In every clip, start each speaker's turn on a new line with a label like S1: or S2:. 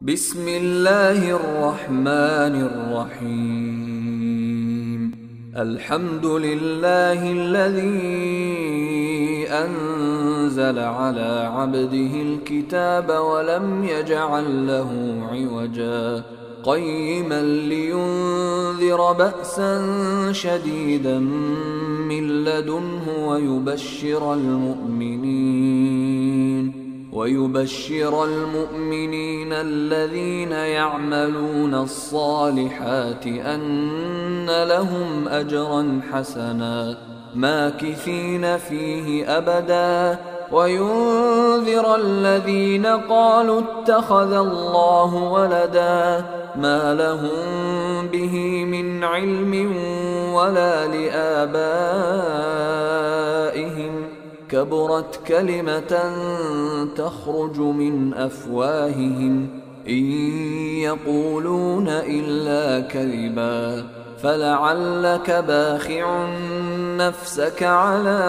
S1: بسم الله الرحمن الرحيم الحمد لله الذي أنزل على عبده الكتاب ولم يجعل له عوجا قيما لينذر بأسا شديدا من لدنه ويبشر المؤمنين الذين يعملون الصالحات أن لهم أجرا حسنا ماكثين فيه أبدا وينذر الذين قالوا اتخذ الله ولدا ما لهم به من علم ولا لآبائهم كبرت كلمة تخرج من أفواههم إن يقولون إلا كذبا فلعلك باخع نفسك على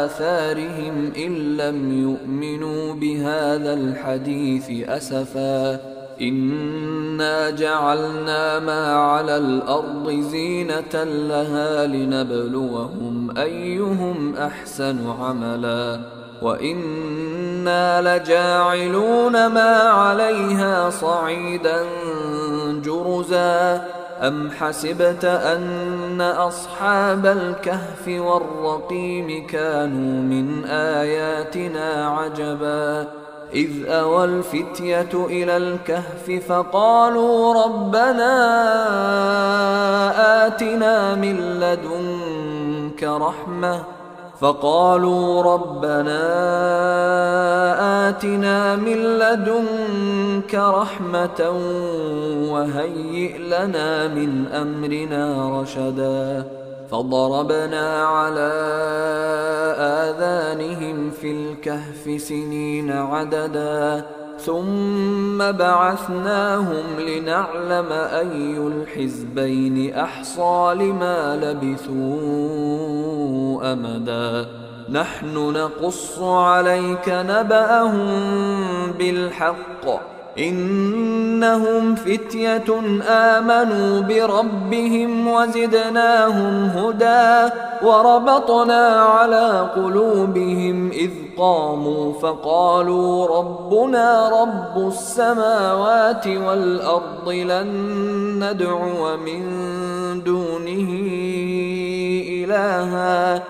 S1: آثارهم إن لم يؤمنوا بهذا الحديث أسفا إنا جعلنا ما على الأرض زينة لها لنبلوهم أيهم أحسن عملا وإنا لجاعلون ما عليها صعيدا جرزا أم حسبت أن أصحاب الكهف والرقيم كانوا من آياتنا عجبا إذ أوى الفتية إلى الكهف فقالوا ربنا آتنا من لدنك رحمة وهيئ لنا من أمرنا رشدا فضربنا على آذانهم في الكهف سنين عددا ثم بعثناهم لنعلم أي الحزبين أحصى لما لبثوا أمدا نحن نقص عليك نبأهم بالحق إنهم فتية آمنوا بربهم وزدناهم هدى وربطنا على قلوبهم إذ قاموا فقالوا ربنا رب السماوات والأرض لن ندعو من دونه إلها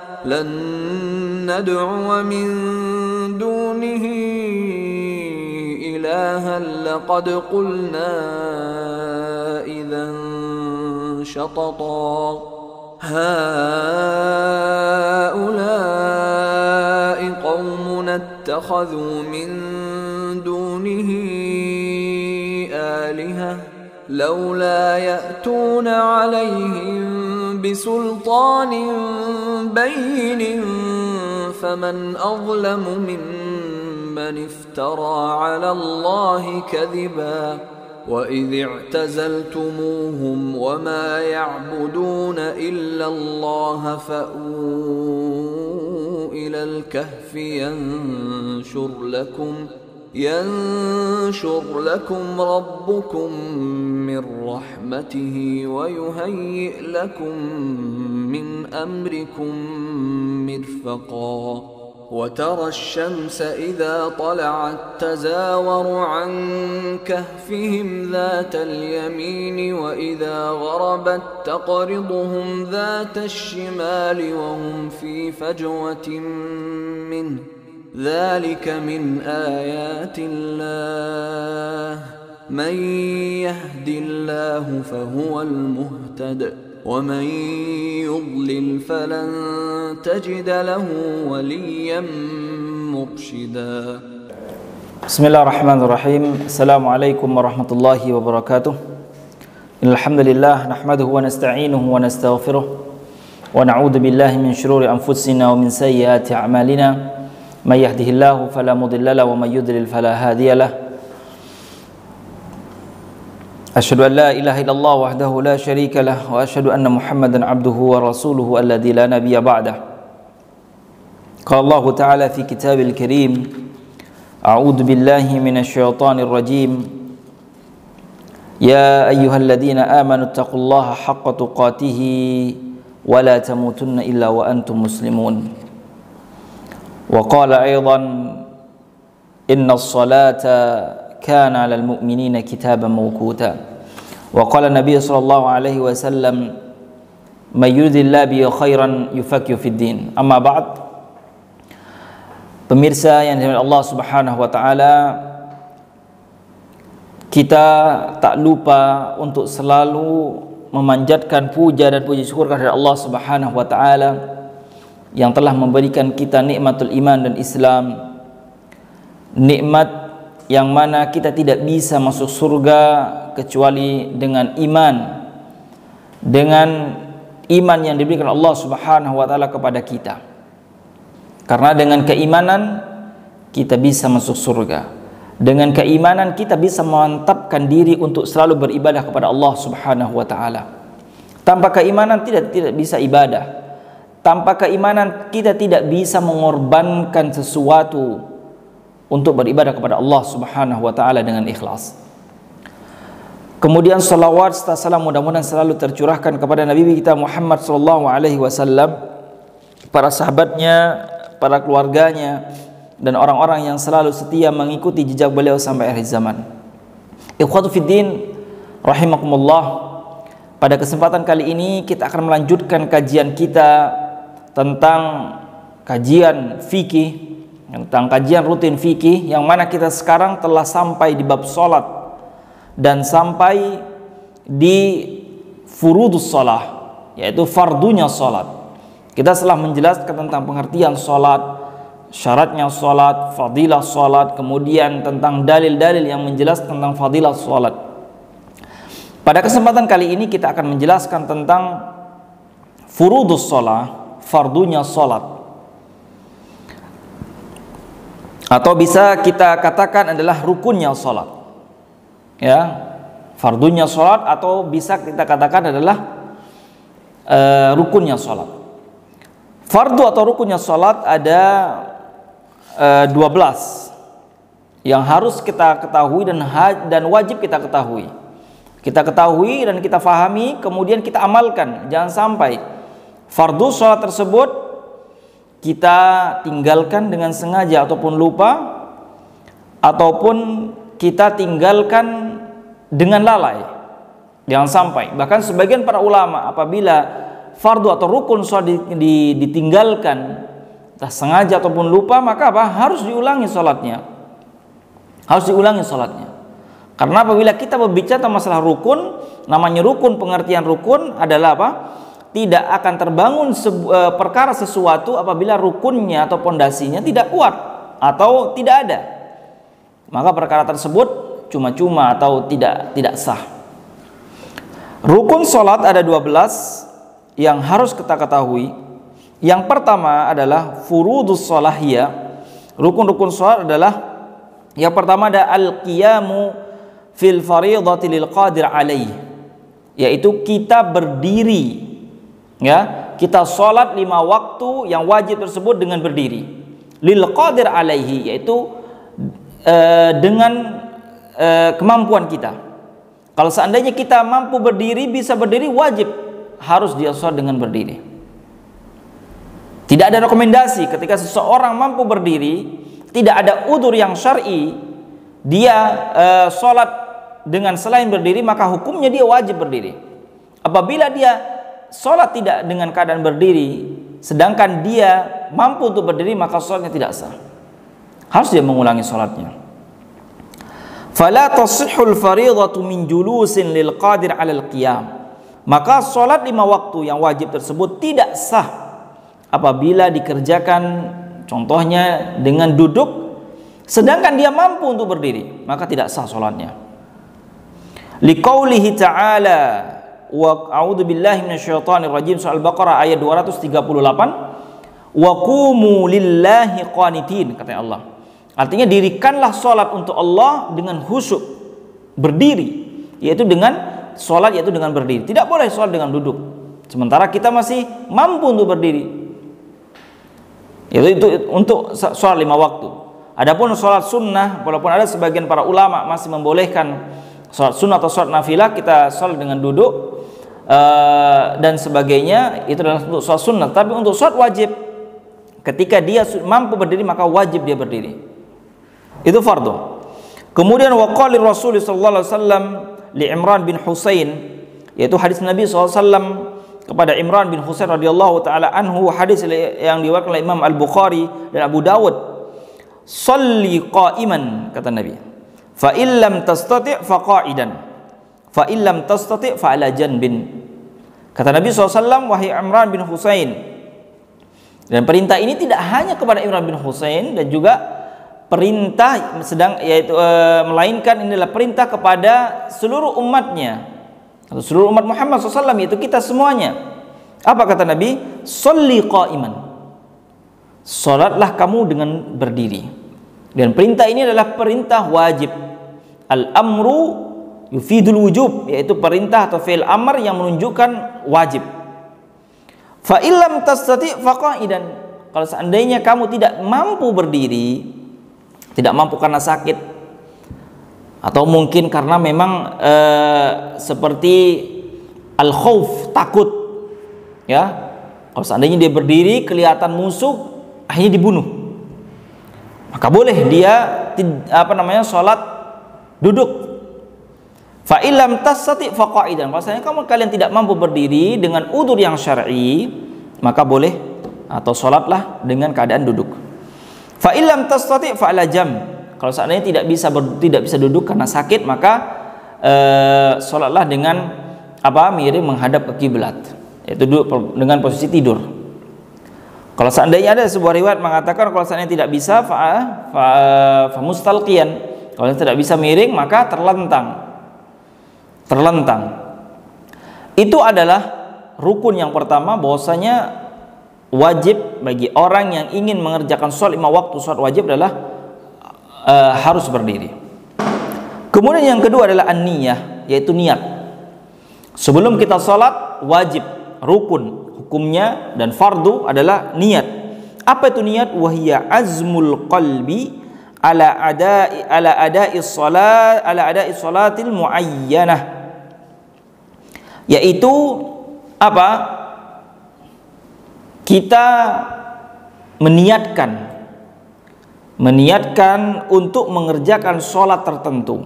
S1: لقد قلنا إذا شططا هؤلاء قومنا اتخذوا من دونه آلهة لولا يأتون عليهم بسلطان بين فمن أظلم ممن افترى على الله كذبا وإذ اعتزلتموهم وما يعبدون إلا الله فأووا إلى الكهف ينشر لكم ربكم من رحمته ويهيئ لكم من أمركم مرفقا وترى الشمس إذا طلعت تزاور عن كهفهم ذات اليمين وإذا غربت تقرضهم ذات الشمال وهم في فجوة منه ذلك من آيات الله من يهد الله فهو المهتد ومن يضلل فلن تجد له وليا مرشدا
S2: بسم الله الرحمن الرحيم السلام عليكم ورحمة الله وبركاته الحمد لله نحمده ونستعينه ونستغفره ونعوذ بالله من شرور أنفسنا ومن سيئات أعمالنا من يهده الله فلا مضل له ومن يضلل فلا هادي له أشهد أن لا إله إلا الله وحده لا شريك له وأشهد أن محمدا عبده ورسوله الذي لا نبي بعده قال الله تعالى في كتابه الكريم A'udzu billahi minasyaitonir rajim. Ya ayyuhalladzina amanu taqullaha haqqa tuqatih wa la tamutunna illa wa antum muslimun. Wa qala aidan innas salata kana 'alal mu'minina kitaban mawquta. Wa qala Nabi sallallahu alaihi wasallam may yuridillahu bihi khairan yufaqihu fid din. Amma ba'd. Pemirsa yang dirahmati Allah Subhanahu wa taala, kita tak lupa untuk selalu memanjatkan puja dan puji syukur kepada Allah Subhanahu wa taala yang telah memberikan kita nikmatul iman dan Islam. Nikmat yang mana kita tidak bisa masuk surga kecuali dengan iman. Dengan iman yang diberikan Allah Subhanahu wa taala kepada kita. Karena dengan keimanan kita bisa masuk surga. Dengan keimanan kita bisa memantapkan diri untuk selalu beribadah kepada Allah Subhanahu wa taala. Tanpa keimanan tidak bisa ibadah. Tanpa keimanan kita tidak bisa mengorbankan sesuatu untuk beribadah kepada Allah Subhanahu wa taala dengan ikhlas. Kemudian salawat serta salam mudah-mudahan selalu tercurahkan kepada Nabi kita Muhammad sallallahu alaihi wasallam, para sahabatnya, para keluarganya, dan orang-orang yang selalu setia mengikuti jejak beliau sampai akhir zaman. Ikhwatu fiddin rahimakumullah. Pada kesempatan kali ini kita akan melanjutkan kajian kita tentang kajian fikih, tentang kajian rutin fikih, yang mana kita sekarang telah sampai di bab salat dan sampai di furudus shalah, yaitu fardunya salat. Kita telah menjelaskan tentang pengertian salat, syaratnya salat, fadilah salat, kemudian tentang dalil-dalil yang menjelaskan tentang fadilah salat. Pada kesempatan kali ini kita akan menjelaskan tentang furudus shalah, fardunya salat. Atau bisa kita katakan adalah rukunnya salat. Ya, fardunya salat atau bisa kita katakan adalah rukunnya salat. Fardu atau rukunnya salat ada 12 yang harus kita ketahui dan wajib kita ketahui. Kita ketahui dan kita fahami, kemudian kita amalkan. Jangan sampai fardu salat tersebut kita tinggalkan dengan sengaja ataupun lupa, ataupun kita tinggalkan dengan lalai. Jangan sampai. Bahkan sebagian para ulama apabila fardu atau rukun salat ditinggalkan entah sengaja ataupun lupa, maka harus diulangi salatnya. Harus diulangi salatnya. Karena apabila kita berbicara tentang masalah rukun, namanya rukun, pengertian rukun adalah tidak akan terbangun perkara sesuatu apabila rukunnya atau pondasinya tidak kuat atau tidak ada. Maka perkara tersebut cuma-cuma atau tidak sah. Rukun salat ada 12 yang harus kita ketahui. Yang pertama adalah furudus sholahiyah. Rukun-rukun salat adalah, yang pertama ada al-qiyamu fil fariidati lil qadir alaih, yaitu kita berdiri, ya, kita salat 5 waktu yang wajib tersebut dengan berdiri. Lil qadir alaihi, yaitu dengan kemampuan kita. Kalau seandainya kita mampu berdiri, bisa berdiri, wajib harus dia sholat dengan berdiri. Tidak ada rekomendasi ketika seseorang mampu berdiri, tidak ada udzur yang syar'i, dia sholat dengan selain berdiri, maka hukumnya dia wajib berdiri. Apabila dia sholat tidak dengan keadaan berdiri, sedangkan dia mampu untuk berdiri, maka sholatnya tidak sah. Harus dia mengulangi sholatnya. Fala tasihhul fariidatu min julusin lil qadir 'alal qiyam. Maka sholat 5 waktu yang wajib tersebut tidak sah apabila dikerjakan contohnya dengan duduk, sedangkan dia mampu untuk berdiri, maka tidak sah sholatnya. Liqaulihi ta'ala, wa a'udzu billahi minasyaitonir rajim, surah Al-Baqarah ayat 238, wa qumu lillahi qanitin, kata Allah. Artinya dirikanlah sholat untuk Allah dengan khusyuk, berdiri, yaitu dengan sholat, yaitu dengan berdiri. Tidak boleh sholat dengan duduk, sementara kita masih mampu untuk berdiri. Itu untuk sholat 5 waktu. Adapun sholat sunnah, walaupun ada sebagian para ulama masih membolehkan sholat sunnah atau sholat nafilah, kita sholat dengan duduk dan sebagainya, itu adalah untuk sholat sunnah. Tapi untuk sholat wajib, ketika dia mampu berdiri maka wajib dia berdiri, itu fardu. Kemudian waqali Rasul sallallahu alaihi wasallam li Imran bin Husain, yaitu hadis Nabi SAW kepada Imran bin Husain radhiyallahu taala anhu, hadis yang diriwayatkan oleh Imam Al-Bukhari dan Abu Dawud. Shalli qa'iman, kata Nabi. Fa illam tastati' fa qa'idan. Fa illam tastati' fa ala janbin. Kata Nabi SAW, wahai Imran bin Husain. Dan perintah ini tidak hanya kepada Imran bin Husain, dan juga perintah melainkan ini adalah perintah kepada seluruh umatnya, atau seluruh umat Muhammad SAW, yaitu kita semuanya. Apa kata Nabi? Shalli qa'iman. Salatlah kamu dengan berdiri. Dan perintah ini adalah perintah wajib. Al-amru yufidul wujub, yaitu perintah atau fi'il amr yang menunjukkan wajib. Fa illam tastati' fa qa'idan. Kalau seandainya kamu tidak mampu berdiri, tidak mampu karena sakit, atau mungkin karena memang seperti al-khauf, takut, ya. Kalau seandainya dia berdiri kelihatan musuh, akhirnya dibunuh, maka boleh dia sholat duduk. Fa illam tastati' fa qa'idan. Kalau kalian tidak mampu berdiri dengan udzur yang syar'i, maka boleh atau sholatlah dengan keadaan duduk. Fa illam tastati' fa ala jam. Kalau seandainya tidak bisa duduk karena sakit, maka sholatlah dengan miring menghadap ke kiblat, yaitu duduk dengan posisi tidur. Kalau seandainya ada sebuah riwayat mengatakan kalau seandainya tidak bisa fa mustalqiyan. Kalau tidak bisa miring maka terlentang. Itu adalah rukun yang pertama, bahwasanya wajib bagi orang yang ingin mengerjakan sholat 5 waktu sholat wajib adalah harus berdiri. Kemudian yang kedua adalah an-niyah, yaitu niat. Sebelum kita sholat wajib, rukun hukumnya dan fardu adalah niat. Apa itu niat? Wahia azmul qalbi ala ada'i salatil muayyanah, yaitu kita meniatkan untuk mengerjakan sholat tertentu.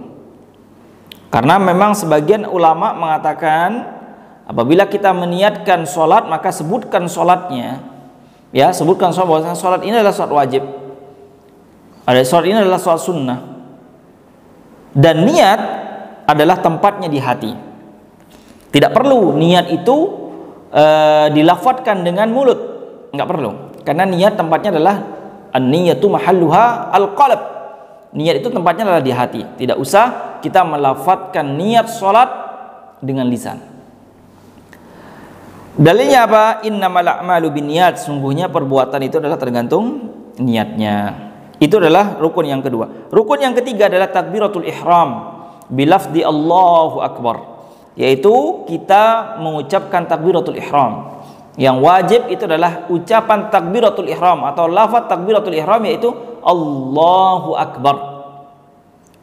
S2: Karena memang sebagian ulama mengatakan apabila kita meniatkan sholat, maka sebutkan sholatnya, ya, sebutkan sholat, bahwasanya sholat ini adalah sholat wajib, sholat ini adalah sholat sunnah. Dan niat adalah tempatnya di hati. Tidak perlu niat itu dilafadzkan dengan mulut, nggak perlu, karena niat tempatnya adalah an-niyatu mahalluha al-qalb. Niat itu tempatnya adalah di hati. Tidak usah kita melafadzkan niat sholat dengan lisan. Dalilnya apa? Innamal a'malu binniyat. Sungguhnya perbuatan itu adalah tergantung niatnya. Itu adalah rukun yang kedua. Rukun yang ketiga adalah takbiratul ihram bilafdi Allahu akbar, yaitu kita mengucapkan takbiratul ihram. Yang wajib itu adalah ucapan takbiratul ihram atau lafaz takbiratul ihram, yaitu Allahu akbar.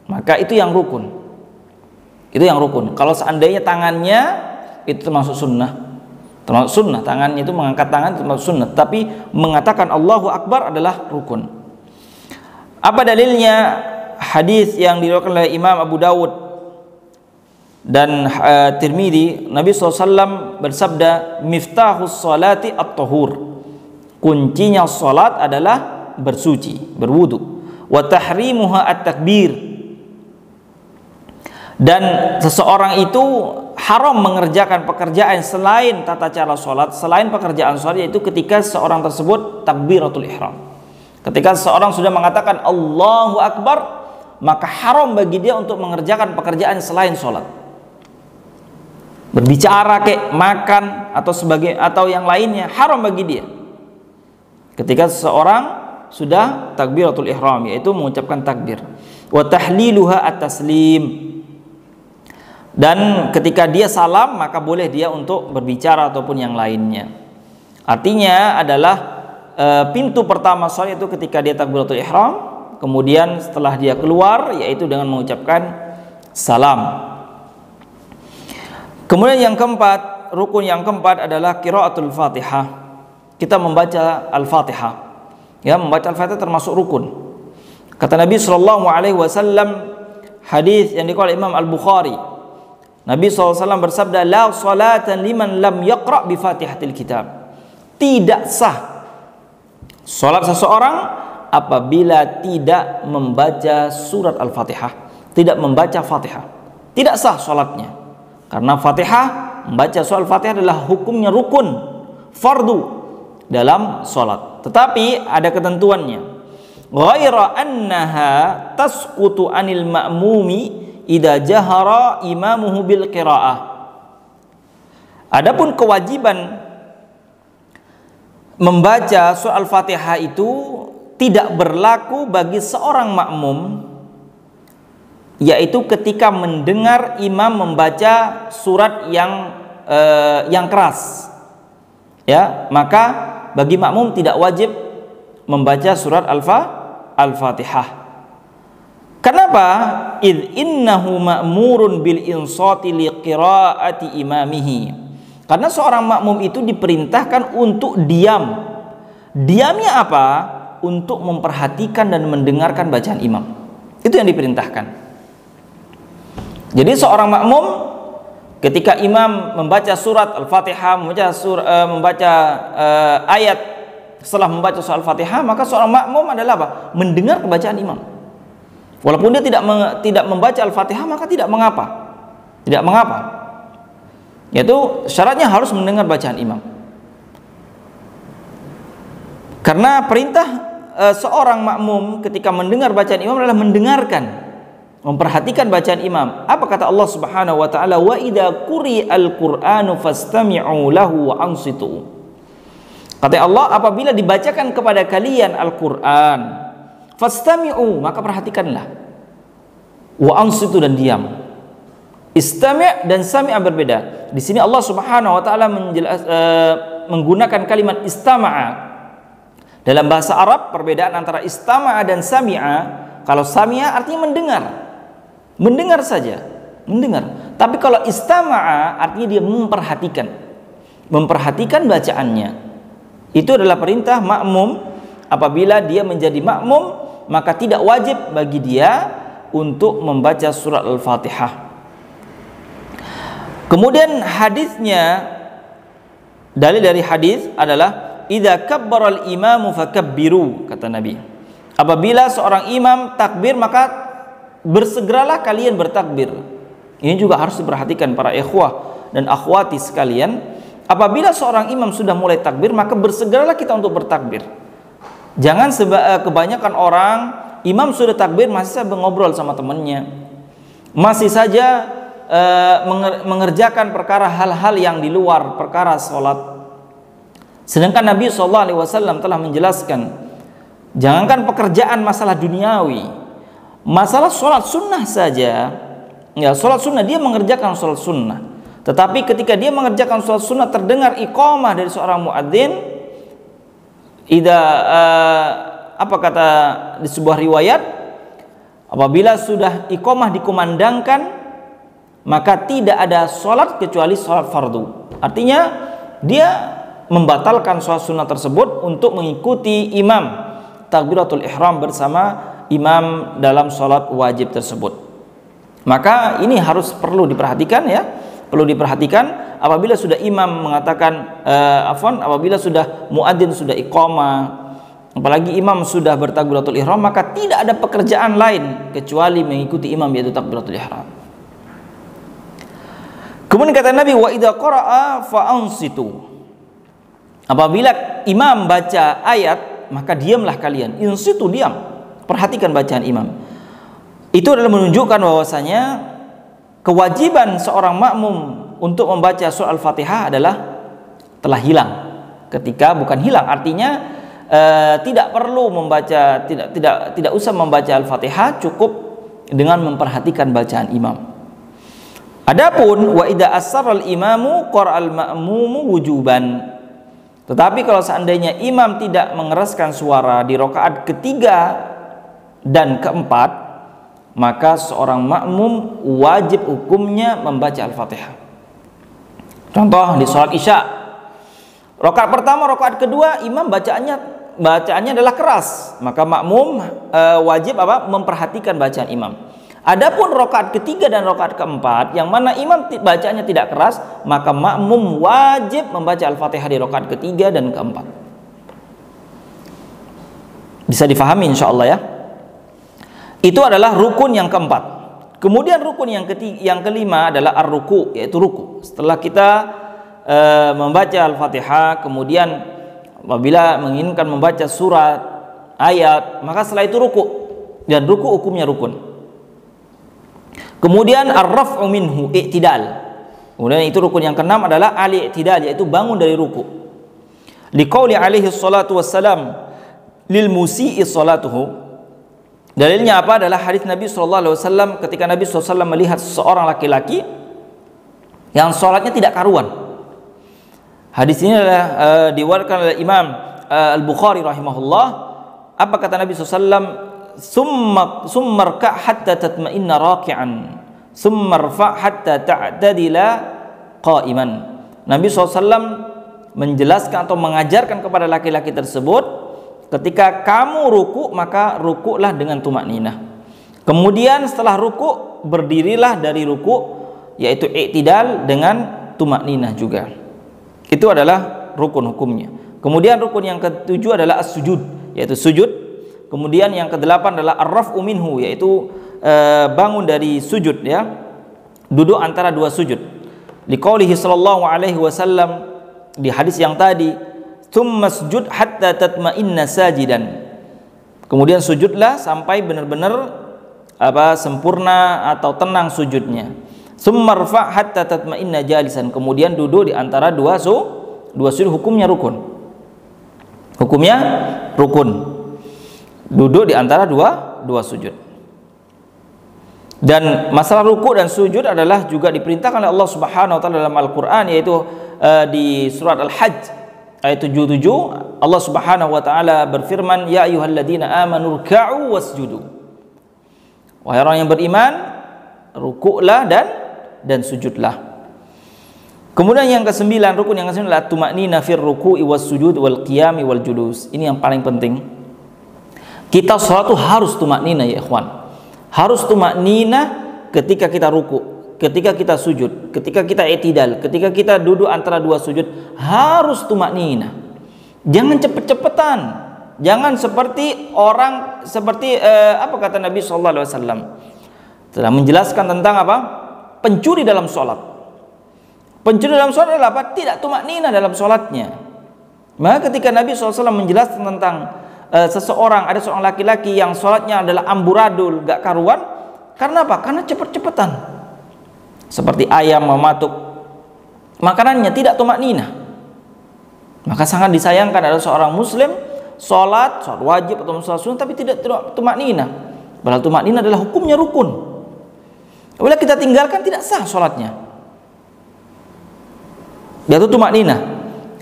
S2: Maka itu yang rukun. Itu yang rukun. Kalau seandainya tangannya itu termasuk sunnah. Termasuk sunnah, tangannya itu mengangkat tangan termasuk sunnah, tapi mengatakan Allahu Akbar adalah rukun. Apa dalilnya? Hadis yang diriwayatkan oleh Imam Abu Dawud dan Tirmidzi, Nabi SAW bersabda, miftahus salati at-tahur. Kuncinya salat adalah bersuci, berwudu. Wa tahrimuha at-takbir. Dan seseorang itu haram mengerjakan pekerjaan selain tata cara sholat, selain pekerjaan sholat, yaitu ketika seorang tersebut takbiratul ihram. Ketika seseorang sudah mengatakan Allahu Akbar, maka haram bagi dia untuk mengerjakan pekerjaan selain sholat. Berbicara, makan atau yang lainnya haram bagi dia. Ketika seseorang sudah takbiratul ihram, yaitu mengucapkan takbir. Wa tahliluha at-taslim. Dan ketika dia salam, maka boleh dia untuk berbicara ataupun yang lainnya. Artinya adalah pintu pertama sholat itu ketika dia takbiratul ihram, kemudian setelah dia keluar yaitu dengan mengucapkan salam. Kemudian yang keempat, rukun yang keempat adalah qiraatul Fatihah. Kita membaca Al-Fatihah. Ya, membaca Al-Fatihah termasuk rukun. Kata Nabi sallallahu alaihi wasallam, hadis yang diriwayatkan Imam Al-Bukhari, Nabi SAW bersabda, la salatan liman lam yaqra' bi Fatihatil kitab. Tidak sah salat seseorang apabila tidak membaca surat Al-Fatihah, tidak membaca Fatihah. Tidak sah salatnya. Karena Fatihah, membaca surat Al-Fatihah adalah hukumnya rukun, fardu dalam salat. Tetapi ada ketentuannya. Ghaira annaha tasqutu anil ma'mumi idza jahara imamuhu bil qiraah. Adapun kewajiban membaca surat Al-Fatihah itu tidak berlaku bagi seorang makmum, yaitu ketika mendengar imam membaca surat yang keras. Ya, maka bagi makmum tidak wajib membaca surat Al-Fatihah. Kenapa? Id innahu ma'murun bil insati li qiraati imamihi. Karena seorang makmum itu diperintahkan untuk diam. Diamnya apa? Untuk memperhatikan dan mendengarkan bacaan imam. Itu yang diperintahkan. Jadi seorang makmum ketika imam membaca surat Al-Fatihah, membaca ayat setelah membaca surat Al-Fatihah, maka seorang makmum adalah apa? Mendengar bacaan imam. Walaupun dia tidak membaca Al-Fatihah, maka tidak mengapa. Tidak mengapa. Yaitu syaratnya harus mendengar bacaan imam. Karena perintah seorang makmum ketika mendengar bacaan imam adalah mendengarkan, memperhatikan bacaan imam. Apa kata Allah Subhanahu wa taala? Wa idza quri'al Qur'anu fastami'u lahu wa ansitu. Kata Allah, apabila dibacakan kepada kalian Al-Qur'an, fastami'u, maka perhatikanlah. Wa ansitu, dan diam. Istami' dan sami'a berbeda. Di sini Allah Subhanahu wa taala menggunakan kalimat istama'a. Dalam bahasa Arab perbedaan antara istama'a dan sami'a. Kalau sami'a artinya mendengar. Mendengar saja, mendengar. Tapi kalau istama'a artinya dia memperhatikan. Memperhatikan bacaannya. Itu adalah perintah makmum. Apabila dia menjadi makmum, maka tidak wajib bagi dia untuk membaca surat Al-Fatihah. Kemudian hadisnya, dalil dari hadis adalah idza kabbara al-imamu fakabbiru, kata Nabi. Apabila seorang imam takbir, maka bersegeralah kalian bertakbir. Ini juga harus diperhatikan para ikhwah dan akhwati sekalian. Apabila seorang imam sudah mulai takbir, maka bersegeralah kita untuk bertakbir. Jangan kebanyakan orang imam sudah takbir masih saja ngobrol sama temannya, masih saja mengerjakan perkara hal-hal yang di luar perkara sholat. Sedangkan Nabi SAW telah menjelaskan, jangankan pekerjaan masalah duniawi, masalah sholat sunnah saja, ya sholat sunnah, dia mengerjakan sholat sunnah. Tetapi ketika dia mengerjakan sholat sunnah terdengar iqamah dari seorang muadzin, apa kata di sebuah riwayat, apabila sudah iqamah dikumandangkan, maka tidak ada sholat kecuali sholat fardu. Artinya dia membatalkan sholat sunnah tersebut untuk mengikuti imam takbiratul ihram bersama imam dalam sholat wajib tersebut. Maka ini harus perlu diperhatikan, ya, perlu diperhatikan. Apabila sudah imam mengatakan apabila sudah muadzin sudah iqamah, apalagi imam sudah bertakbiratul ihram, maka tidak ada pekerjaan lain kecuali mengikuti imam, yaitu takbiratul ihram. Kemudian kata Nabi, wa idza qara'a fa ansitu. Apabila imam baca ayat, maka diamlah kalian. Insitu, diam. Perhatikan bacaan imam. Itu adalah menunjukkan bahwasanya kewajiban seorang makmum untuk membaca surah Al-Fatihah adalah telah hilang. Ketika bukan hilang, artinya tidak perlu membaca, tidak usah membaca Al-Fatihah, cukup dengan memperhatikan bacaan imam. Adapun wa idza asarral imamu qara'al ma'mumu wujuban. Tetapi kalau seandainya imam tidak mengeraskan suara di rakaat ketiga, dan keempat, maka seorang makmum wajib hukumnya membaca Al-Fatihah. Contoh di sholat Isya, rakaat pertama, rakaat kedua imam bacaannya adalah keras, maka makmum wajib memperhatikan bacaan imam. Adapun rakaat ketiga dan rakaat keempat yang mana imam bacaannya tidak keras, maka makmum wajib membaca Al-Fatihah di rakaat ketiga dan keempat. Bisa difahami insyaallah ya. Itu adalah rukun yang keempat. Kemudian rukun yang kelima adalah ar-ruku, yaitu ruku. Setelah kita membaca Al-Fatihah, kemudian apabila menginginkan membaca surat, ayat, maka setelah itu ruku. Dan ruku hukumnya rukun. Kemudian ar-raf'u minhu, i'tidal. Kemudian itu rukun yang keenam adalah al-i'tidal, yaitu bangun dari ruku. Liqauli alaihi salatu wassalam lil musii'i salatuhu. Dalilnya apa? Adalah hadis Nabi SAW ketika Nabi SAW melihat seorang laki-laki yang sholatnya tidak karuan. Hadis ini adalah diwariskan oleh Imam Al-Bukhari rahimahullah. Apa kata Nabi SAW? Summa rka' hatta tatma'inna raki'an, summa rfa' hatta ta'tadila qa'iman. Nabi SAW menjelaskan atau mengajarkan kepada laki-laki tersebut, ketika kamu ruku maka rukulah dengan tumakninah. Kemudian setelah ruku berdirilah dari ruku, yaitu i'tidal dengan tumakninah juga. Itu adalah rukun hukumnya. Kemudian rukun yang ketujuh adalah as-sujud, yaitu sujud. Kemudian yang kedelapan adalah ar-raf'u minhu, yaitu bangun dari sujud, ya, duduk antara dua sujud. Liqaulihi sallallahu alaihi wasallam di hadis yang tadi, tsumma sujud hatta tatma'inna sajidan. Kemudian sujudlah sampai benar-benar sempurna atau tenang sujudnya. Tsumma rfa' hatta tatma'inna jalisan. Kemudian duduk di antara dua sujud, hukumnya rukun. Hukumnya rukun. Duduk di antara dua sujud. Dan masalah ruku dan sujud adalah juga diperintahkan oleh Allah Subhanahu wa taala dalam Al-Qur'an, yaitu di surat Al-Hajj ayat 77, Allah Subhanahu wa taala berfirman, ya ayyuhalladzina amanu ruk'u wasjudu. Wahai orang yang beriman, rukuklah dan sujudlah. Kemudian yang kesembilan, rukun yang kesembilan adalah tumaknina fir ruku'i was sujud wal qiyami wal julus. Ini yang paling penting. Kita sholat itu harus tumaknina ya ikhwan. Harus tumaknina ketika kita ruku, ketika kita sujud, ketika kita i'tidal, ketika kita duduk antara dua sujud, harus tumaknina. Jangan cepet-cepetan. Jangan seperti apa kata Nabi SAW telah menjelaskan tentang apa? Pencuri dalam sholat. Pencuri dalam sholat adalah apa? Tidak tumaknina dalam sholatnya. Maka ketika Nabi SAW menjelaskan tentang ada seorang laki-laki yang sholatnya adalah amburadul, gak karuan. Karena apa? Karena cepet-cepetan. Seperti ayam mematuk makanannya, tidak tumakninah. Maka sangat disayangkan ada seorang muslim sholat wajib atau sholat sunnah tapi tidak tumakninah. Padahal tumakninah adalah hukumnya rukun. Bila kita tinggalkan tidak sah sholatnya. Yaitu tumakninah,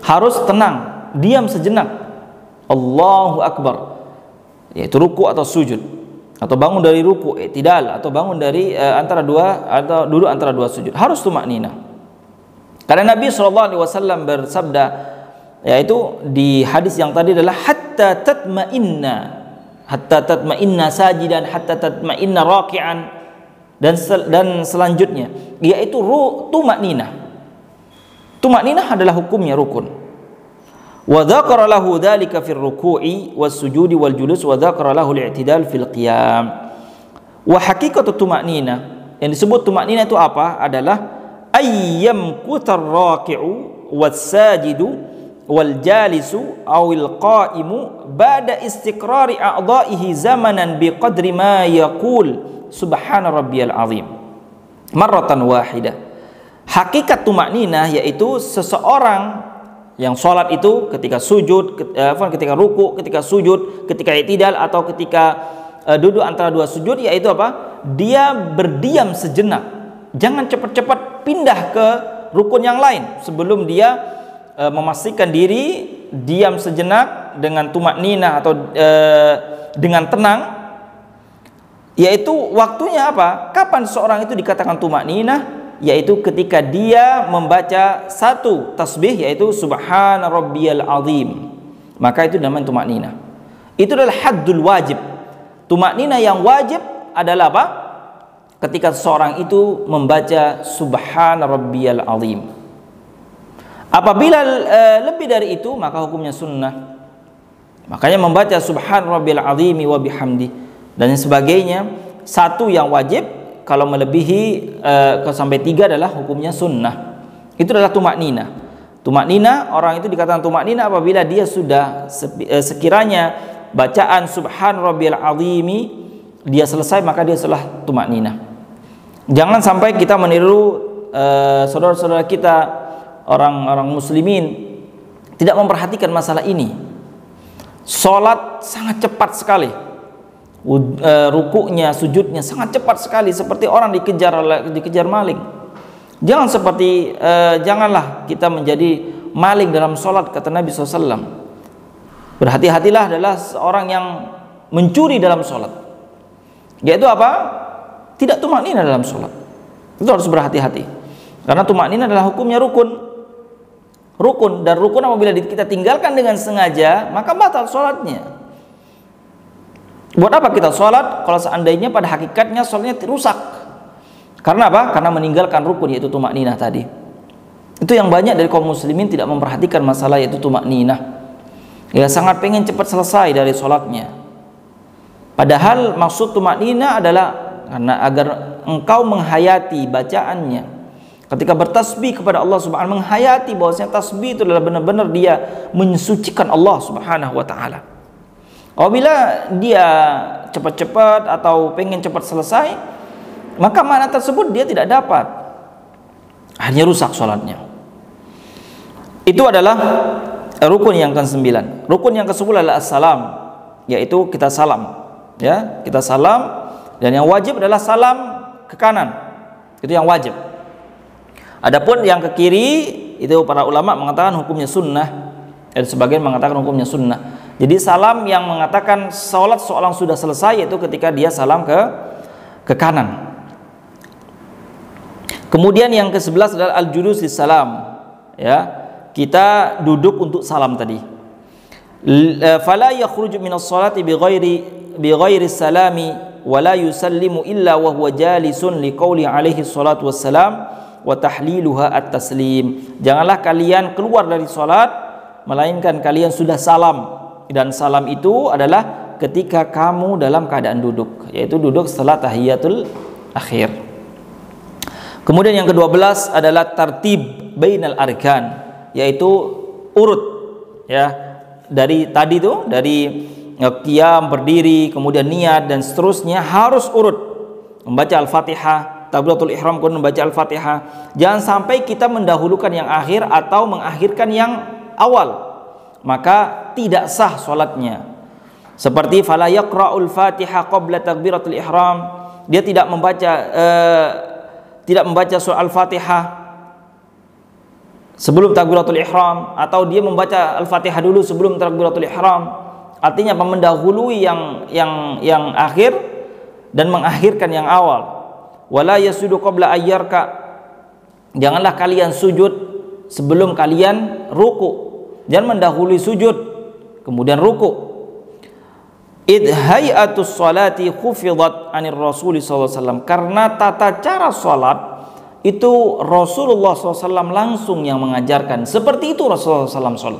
S2: harus tenang, diam sejenak. Allahu Akbar, yaitu ruku atau sujud, atau bangun dari ruku, i'tidal, atau bangun dari atau duduk antara dua sujud, harus tumakninah. Karena Nabi SAW bersabda, yaitu di hadis yang tadi adalah hatta tatma'inna sajidan, hatta tatma'inna raki'an, dan selanjutnya, yaitu tumakninah. Tumakninah adalah hukumnya rukun. Wa dzakara lahu dzalika fir ruku'i was sujudi wal julus wa dzakara lahu al-i'tidal fil qiyam. Wa haqiqatu tumakninah, yang disebut tumakninah itu apa? Adalah ayyam kutar raki'u was sajidu wal jalisu awil qa'imu ba'da istiqrari a'dha'ihi zamanan biqadri ma yaqul subhana rabbiyal azim marratan wahidah. Hakikat tumakninah yaitu seseorang yang sholat itu ketika sujud, ketika ruku, ketika sujud, ketika i'tidal, atau ketika duduk antara dua sujud, yaitu apa? Dia berdiam sejenak. Jangan cepat-cepat pindah ke rukun yang lain sebelum dia memastikan diri diam sejenak dengan tumakninah atau dengan tenang. Yaitu waktunya apa? Kapan seorang itu dikatakan tumakninah? Yaitu ketika dia membaca satu tasbih, yaitu subhana rabbiyal azim, maka itu namanya tumakninah. Itu adalah haddul wajib. Tumakninah yang wajib adalah apa? Ketika seorang itu membaca subhana rabbiyal azim. Apabila lebih dari itu, maka hukumnya sunnah. Makanya membaca subhan rabbil azimi wa bihamdi dan sebagainya, satu yang wajib, kalau melebihi sampai 3 adalah hukumnya sunnah. Itu adalah tumakninah. Tumakninah, orang itu dikatakan tumakninah apabila dia sudah sekiranya bacaan subhan rabbil azimi dia selesai, maka dia telah tumakninah. Jangan sampai kita meniru saudara-saudara kita orang-orang muslimin tidak memperhatikan masalah ini. Salat sangat cepat sekali, rukuknya, sujudnya sangat cepat sekali, seperti orang dikejar maling. Janganlah kita menjadi maling dalam salat, kata Nabi SAW. Berhati-hatilah adalah seorang yang mencuri dalam salat, yaitu apa? Tidak tumakninah dalam salat. Itu harus berhati-hati, karena tumakninah adalah hukumnya rukun, dan rukun apabila kita tinggalkan dengan sengaja, maka batal sholatnya. Buat apa kita sholat kalau seandainya pada hakikatnya sholatnya rusak? Karena apa? Karena meninggalkan rukun, yaitu tumakninah tadi. Itu yang banyak dari kaum muslimin tidak memperhatikan masalah, yaitu tumakninah. Ya, sangat pengen cepat selesai dari sholatnya. Padahal maksud tumakninah adalah karena agar engkau menghayati bacaannya. Ketika bertasbih kepada Allah Subhanahu, menghayati bahwasanya tasbih itu adalah benar-benar dia mensucikan Allah Subhanahu wa taala. Apabila dia cepat-cepat atau pengen cepat selesai, maka makna tersebut dia tidak dapat, hanya rusak salatnya. Itu adalah rukun yang ke-9. Rukun yang ke-10 adalah as-salam, yaitu kita salam, ya, kita salam, dan yang wajib adalah salam ke kanan. Itu yang wajib. Adapun yang ke kiri itu para ulama mengatakan hukumnya sunnah, dan sebagian mengatakan hukumnya sunnah. Jadi salam yang mengatakan salat seorang sudah selesai, yaitu ketika dia salam ke kanan. Kemudian yang ke-11 adalah al-julus lis-salam, ya, kita duduk untuk salam tadi. Fala yakhruju minas salati bighairi salami wa la yusallimu illa wa huwa jalisun liqauli alaihi salatu wassalam wa tahliluha at-taslim. Janganlah kalian keluar dari salat melainkan kalian sudah salam, dan salam itu adalah ketika kamu dalam keadaan duduk, yaitu duduk setelah tahiyatul akhir. Kemudian yang ke-12 adalah tartib bainal arkan, yaitu urut, ya, dari tadi tuh, dari qiyam, berdiri, kemudian niat dan seterusnya harus urut. Membaca Al-Fatihah, takbiratul ihram, kemudian membaca Al-Fatihah. Jangan sampai kita mendahulukan yang akhir atau mengakhirkan yang awal, maka tidak sah salatnya. Seperti fala yaqra'ul Fatihah qabla takbiratul ihram, dia tidak membaca surah Al-Fatihah sebelum takbiratul ihram, atau dia membaca Al-Fatihah dulu sebelum takbiratul ihram. Artinya mendahului yang akhir dan mengakhirkan yang awal. Wala yasudu qabla ayyarka, janganlah kalian sujud sebelum kalian ruku, jangan mendahului sujud kemudian ruku. Id hayatus salati khufidat anir Rasul sallallahu alaihi wasallam, karena tata cara salat itu Rasulullah SAW langsung yang mengajarkan, seperti itu Rasulullah SAW.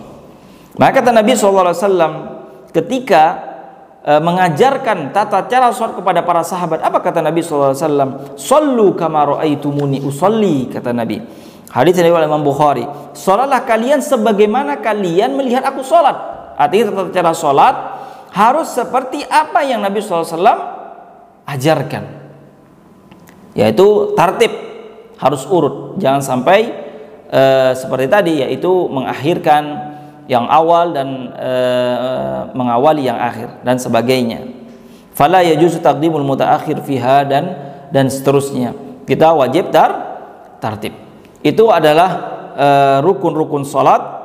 S2: Maka kata Nabi SAW ketika mengajarkan tata cara salat kepada para sahabat, apa kata Nabi SAW? Sallu kama ra'aitumuni usalli, kata Nabi. Hadis dari Imam Bukhari. Salatlah kalian sebagaimana kalian melihat aku salat. Artinya tata cara salat harus seperti apa yang Nabi SAW ajarkan, yaitu tartib, harus urut, jangan sampai seperti tadi, yaitu mengakhirkan yang awal dan mengawali yang akhir dan sebagainya. Fala yajuzu taqdimul mutaakhir fiha dan seterusnya. Kita wajib tartib. Itu adalah rukun-rukun salat.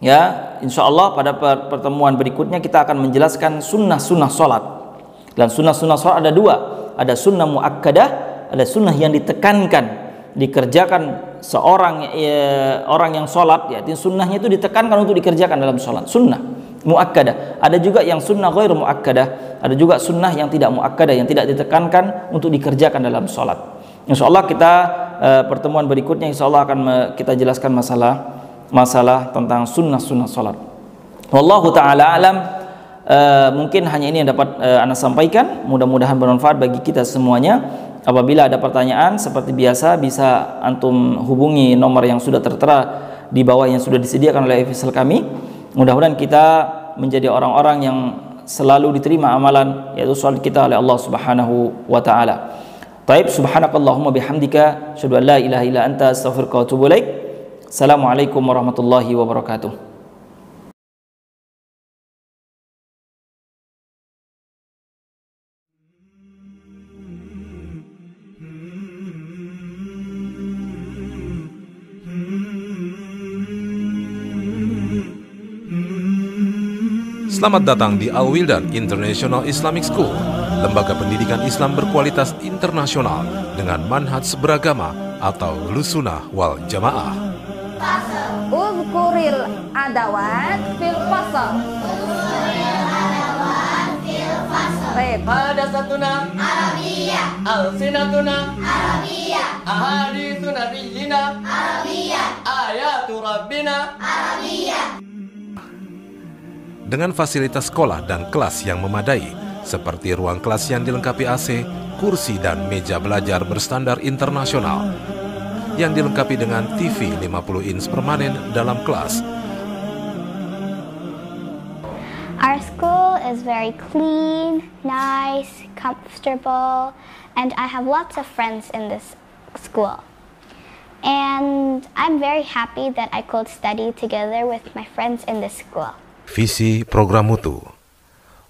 S2: Ya, insyaallah pada pertemuan berikutnya kita akan menjelaskan sunnah-sunnah salat. Dan sunnah-sunnah sholat ada dua, ada sunnah muakkadah, ada sunnah yang ditekankan dikerjakan seorang orang yang sholat, ya, sunnahnya itu ditekankan untuk dikerjakan dalam sholat, sunnah muakkadah. Ada juga yang sunnah ghairu muakkadah, ada juga sunnah yang tidak muakkadah, yang tidak ditekankan untuk dikerjakan dalam sholat. Insyaallah kita pertemuan berikutnya insyaallah akan kita jelaskan masalah tentang sunnah sholat. Wallahu taala alam. Mungkin hanya ini yang dapat Anda sampaikan, mudah-mudahan bermanfaat bagi kita semuanya. Apabila ada pertanyaan seperti biasa bisa antum hubungi nomor yang sudah tertera di bawah yang sudah disediakan oleh official kami. Mudah-mudahan kita menjadi orang-orang yang selalu diterima amalan, yaitu salat kita oleh Allah Subhanahu wa taala. Baik, subhanakallahumma bihamdika asyhadu an la ilaha illa anta astaghfiruka wa atubu ilaik. Assalamualaikum warahmatullahi wabarakatuh.
S3: Selamat datang di Al-Wildan International Islamic School, lembaga pendidikan Islam berkualitas internasional dengan manhaj beragama atau Ahlussunnah wal Jamaah.
S4: Uzkuril adawat fil fasal. Baik.
S5: Hadasatuna Arabiyah, Alsinatuna Arabiyah, Ahaditsu Nabiyyina Arabiyah, Ayatu Rabbina Arabiyah.
S3: Dengan fasilitas sekolah dan kelas yang memadai, seperti ruang kelas yang dilengkapi AC, kursi dan meja belajar berstandar internasional, yang dilengkapi dengan TV 50 inch permanen dalam kelas.
S6: Our school is very clean, nice, comfortable, and I have lots of friends in this school. And I'm very happy that I could study together with my friends in this school.
S3: Visi program mutu,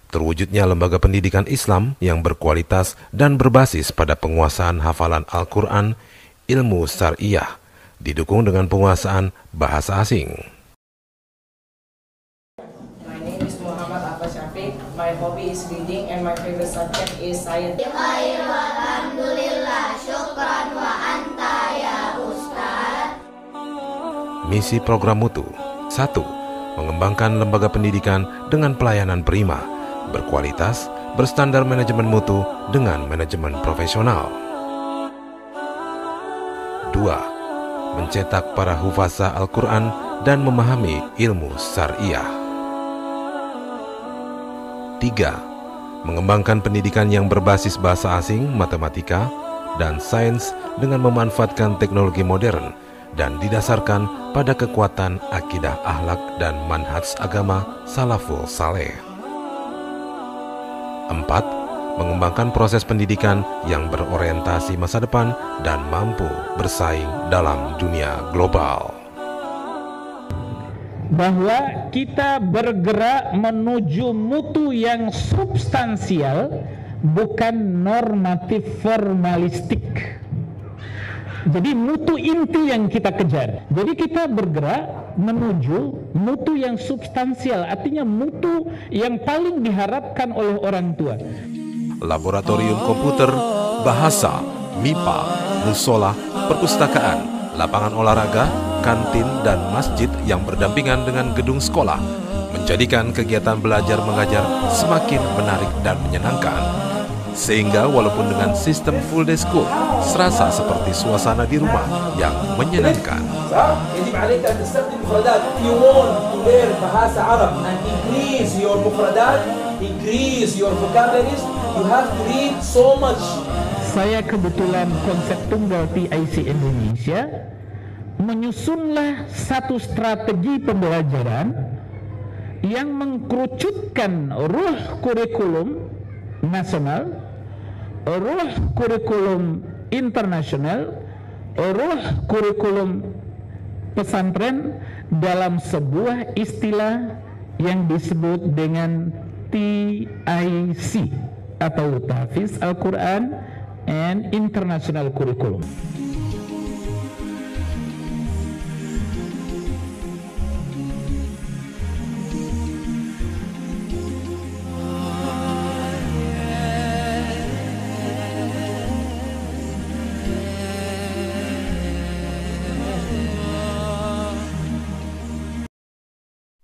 S3: terwujudnya lembaga pendidikan Islam yang berkualitas dan berbasis pada penguasaan hafalan Al-Quran, ilmu syariah, didukung dengan penguasaan bahasa asing.
S7: My name is Muhammad Abbas Syafiq. My hobby is reading and my favorite subject is science.
S8: Alhamdulillah, syukran wa anta ya Ustaz.
S3: Misi program mutu 1. Mengembangkan lembaga pendidikan dengan pelayanan prima, berkualitas, berstandar manajemen mutu dengan manajemen profesional. 2. Mencetak para hufazah Al-Quran dan memahami ilmu syariah. 3. Mengembangkan pendidikan yang berbasis bahasa asing, matematika, dan sains dengan memanfaatkan teknologi modern dan didasarkan pada kekuatan akidah akhlak dan manhaj agama salaful saleh. 4. Mengembangkan proses pendidikan yang berorientasi masa depan dan mampu bersaing dalam dunia global.
S9: Bahwa kita bergerak menuju mutu yang substansial, bukan normatif formalistik. Jadi mutu inti yang kita kejar. Jadi kita bergerak menuju mutu yang substansial, artinya mutu yang paling diharapkan oleh orang tua.
S3: Laboratorium komputer, bahasa, MIPA, musola, perpustakaan, lapangan olahraga, kantin, dan masjid yang berdampingan dengan gedung sekolah menjadikan kegiatan belajar mengajar semakin menarik dan menyenangkan. Sehingga walaupun dengan sistem full day school, serasa seperti suasana di rumah yang menyenangkan.
S10: يجب عليك أن تستخدم مفردات. If you want to learn bahasa Arab and increase your mufradat, increase your vocabularies, you have to read so much.
S9: Saya kebetulan konsep tunggal TIC Indonesia menyusunlah satu strategi pembelajaran yang mengkerucutkan ruh kurikulum nasional, ruh kurikulum internasional, ruh kurikulum pesantren dalam sebuah istilah yang disebut dengan TIC atau Tahfiz Al-Quran and International Curriculum.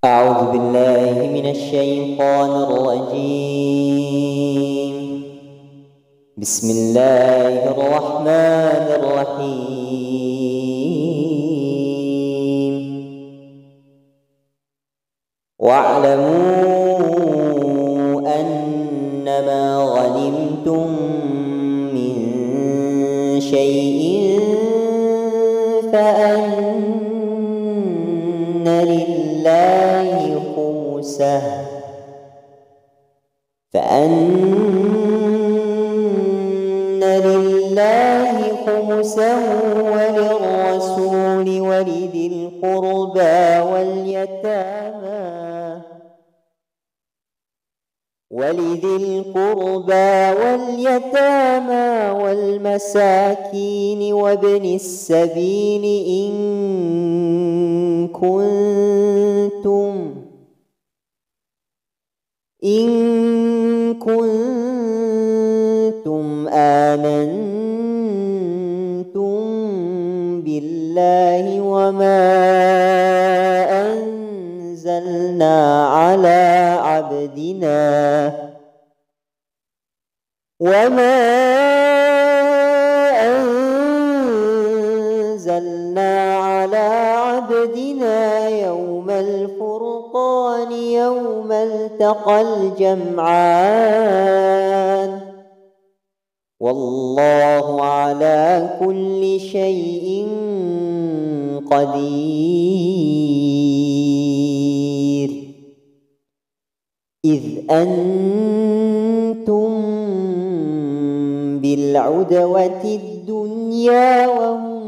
S11: أعوذ بالله من الشيطان الرجيم. بسم الله الرحمن الرحيم. واعلموا أنما غنمتم من شيء فأن لله خمسه وللرسول ولذي القربى واليتامى والمساكين وابن السبيل إن كنتم آمنتم بالله وما أنزلنا على عبدنا يوم الفرقان يوم التقى الجمعان والله على كل شيء قدير. إذ أنتم بالعدوة الدنيا وهم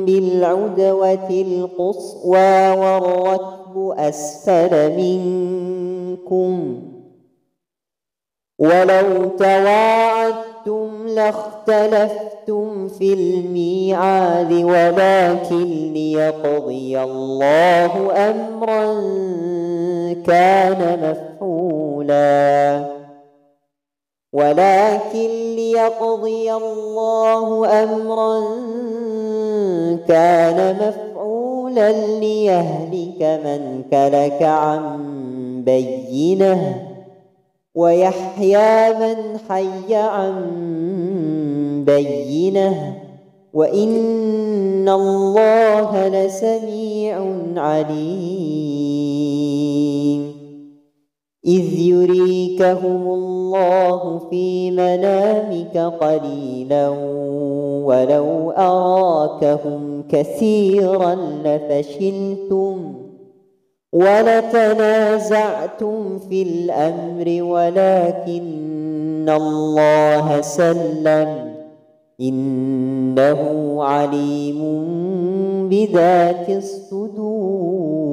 S11: بالعدوة القصوى والركب أسفل منكم ولو تواعدتم لاختلفتم في الميعاد ولكن ليقضي الله أمرا كان مفعولا ليهلك من هلك عن بينة ويحيى من حي عن بينة وإن الله لسميع عليم. إذ يريكهم الله في منامك قليلا ولو أراكهم كثيرا لفشلتم ولتنازعتم في الأمر ولكن الله سلم إنه عليم بذات الصدور.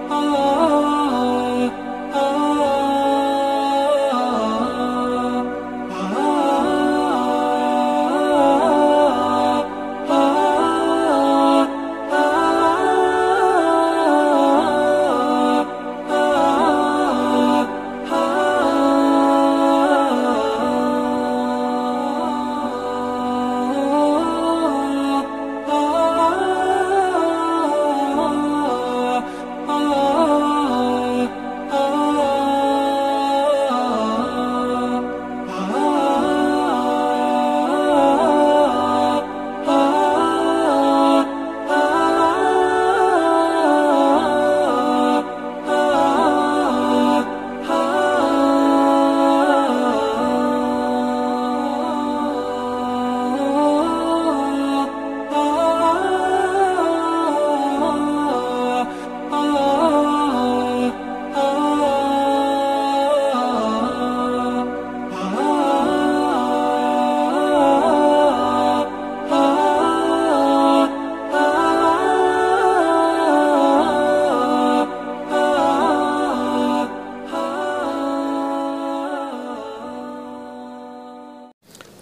S12: ah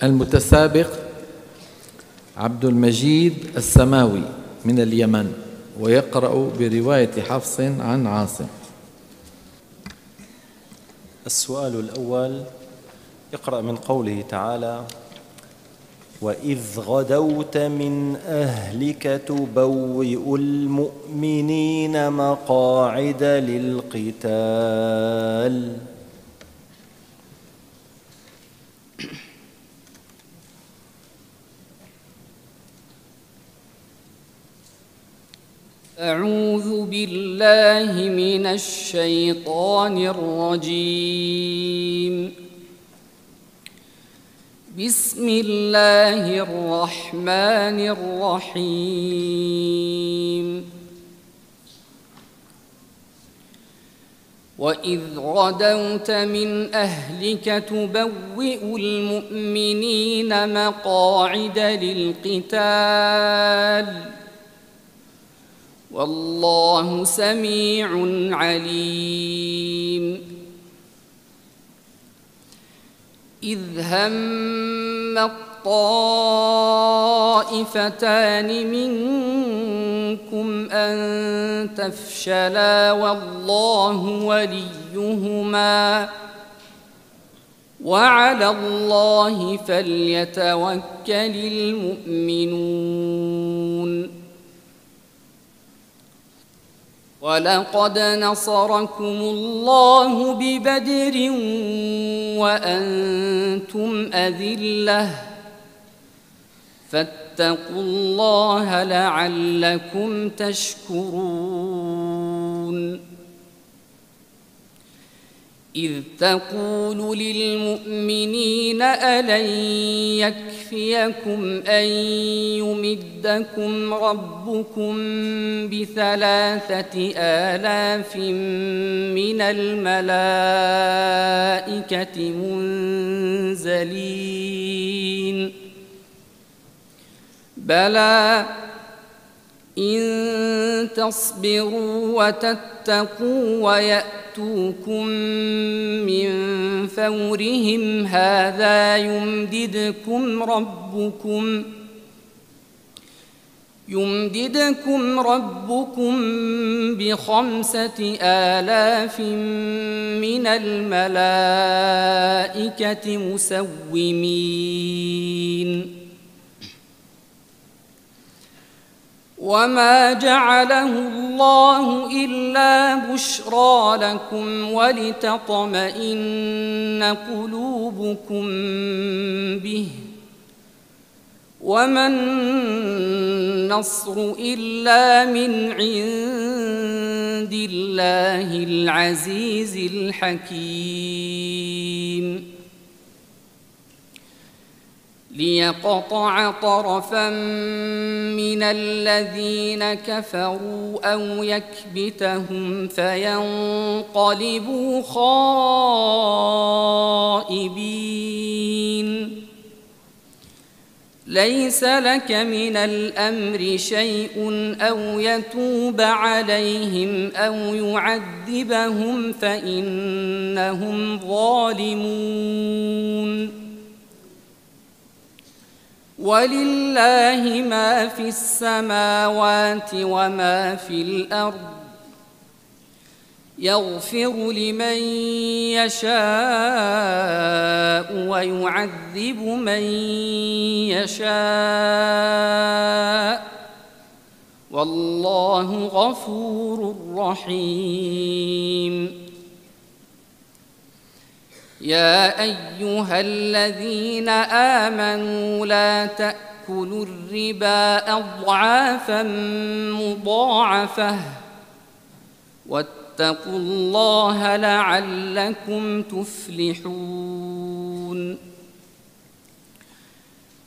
S12: المتسابق عبد المجيد السماوي من اليمن، ويقرأ برواية حفص عن عاصم.
S13: السؤال الأول يقرأ من قوله تعالى: وإذ غدوت من أهلك تبوئ المؤمنين مقاعد للقتال.
S1: أعوذ بالله من الشيطان الرجيم. بسم الله الرحمن الرحيم. وإذ غدوت من أهلك تبوئ المؤمنين مقاعد للقتال والله سميع عليم. إذ هم الطائفتان منكم أن تفشلا والله وليهما وعلى الله فليتوكل المؤمنون. ولقد نصركم الله ببدر وأنتم أذلة فاتقوا الله لعلكم تشكرون. إذ تقول للمؤمنين ألن يكفيكم أن يمدكم ربكم ب3,000 من الملائكة منزلين؟ بلى إن تصبروا وتتقوا ويأتوكم من فورهم هذا يمددكم ربكم ب5,000 من الملائكة مسومين. وما جعله الله إلا بشرى لكم ولتطمئن قلوبكم به وما النصر إلا من عند الله العزيز الحكيم. ليقطع طرفا من الذين كفروا أو يكبتهم فينقلبوا خائبين. ليس لك من الأمر شيء أو يتوب عليهم أو يعذبهم فإنهم ظالمون. ولله ما في السماوات وما في الأرض يغفر لمن يشاء ويعذب من يشاء والله غفور رحيم. يا أيها الذين آمنوا لا تأكلوا الربا أضعافا مضاعفة واتقوا الله لعلكم تفلحون.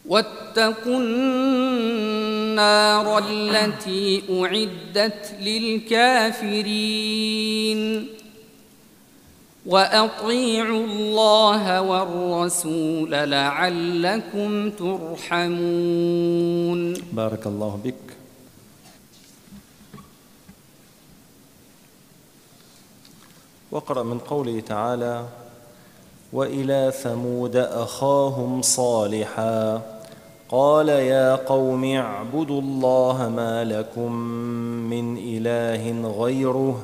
S1: واتقوا النار التي أعدت للكافرين وأطيعوا الله والرسول لعلكم ترحمون.
S13: بارك الله بك. واقرأ من قوله تعالى: وإلى ثمود أخاهم صالحا قال يا قوم اعبدوا الله ما لكم من إله غيره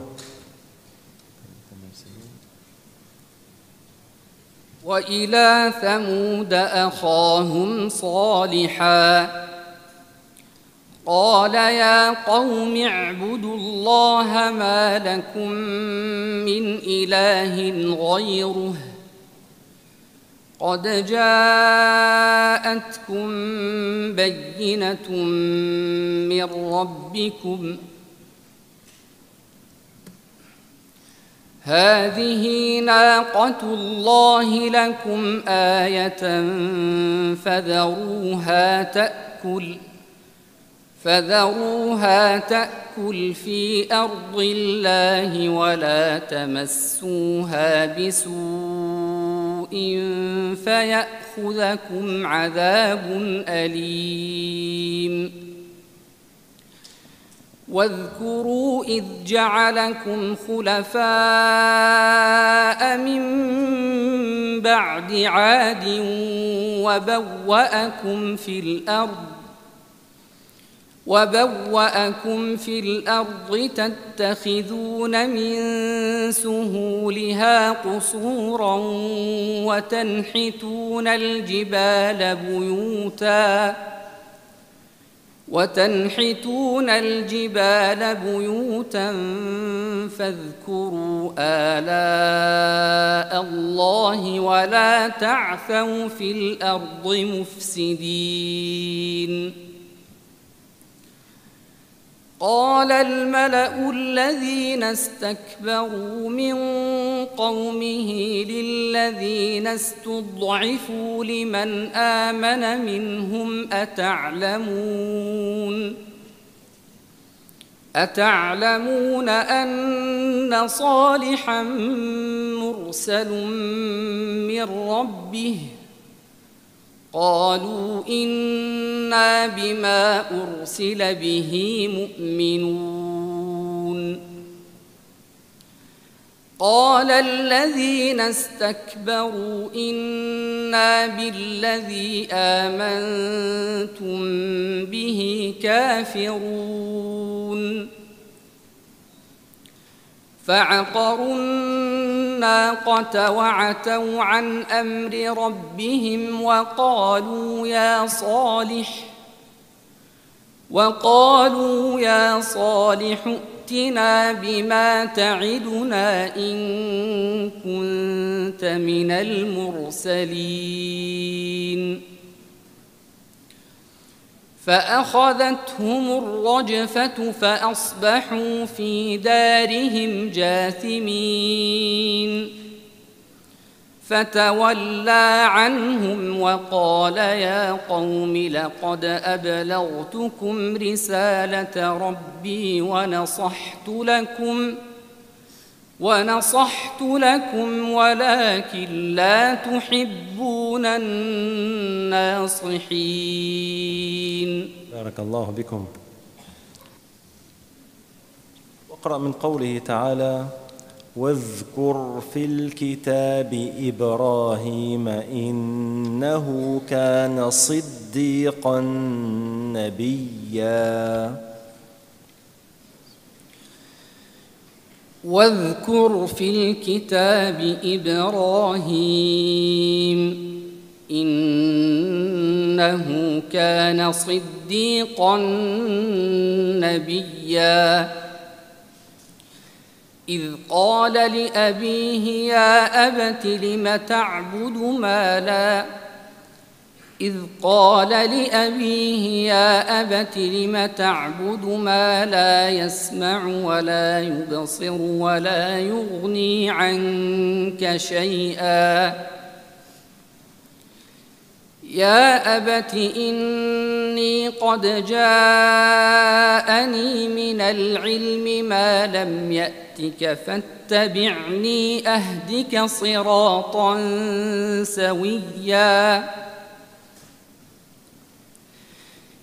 S1: وإلى ثمود أخاهم صالحا قال يا قوم اعبدوا الله ما لكم من إله غيره قد جاءتكم بينة من ربكم هذه ناقة الله لكم آية فذروها تأكل في أرض الله ولا تمسوها بسوء فيأخذكم عذاب أليم واذكروا إذ جعلكم خلفاء من بعد عاد وبوأكم في الأرض تتخذون من سهولها قصورا وتنحتون الجبال بيوتا فاذكروا آلاء الله ولا تعثوا في الأرض مفسدين قال الملأ الذين استكبروا من قومه للذين استضعفوا لمن آمن منهم أتعلمون أن صالحا مرسل من ربه قالوا إنا بما أرسل به مؤمنون قال الذين استكبروا إنا بالذي آمنتم به كافرون فعقروا الناقة وعتوا عن أمر ربهم وقالوا يا صالح ائتنا بما تعدنا إن كنت من المرسلين فأخذتهم الرجفة فأصبحوا في دارهم جاثمين فتولى عنهم وقال يا قوم لقد أبلغتكم رسالة ربي ونصحت لكم ولكن لا تحبون الناصحين.
S13: بارك الله بكم. واقرأ من قوله تعالى واذكر في الكتاب إبراهيم إنه كان صديقا نبيا.
S1: واذكر في الكتاب إبراهيم إنه كان صديقا نبيا إذ قال لأبيه يا أبت لم تعبد ما لا يسمع ولا يبصر ولا يغني عنك شيئا يا أبت إني قد جاءني من العلم ما لم يأتك فاتبعني أهدك صراطا سويا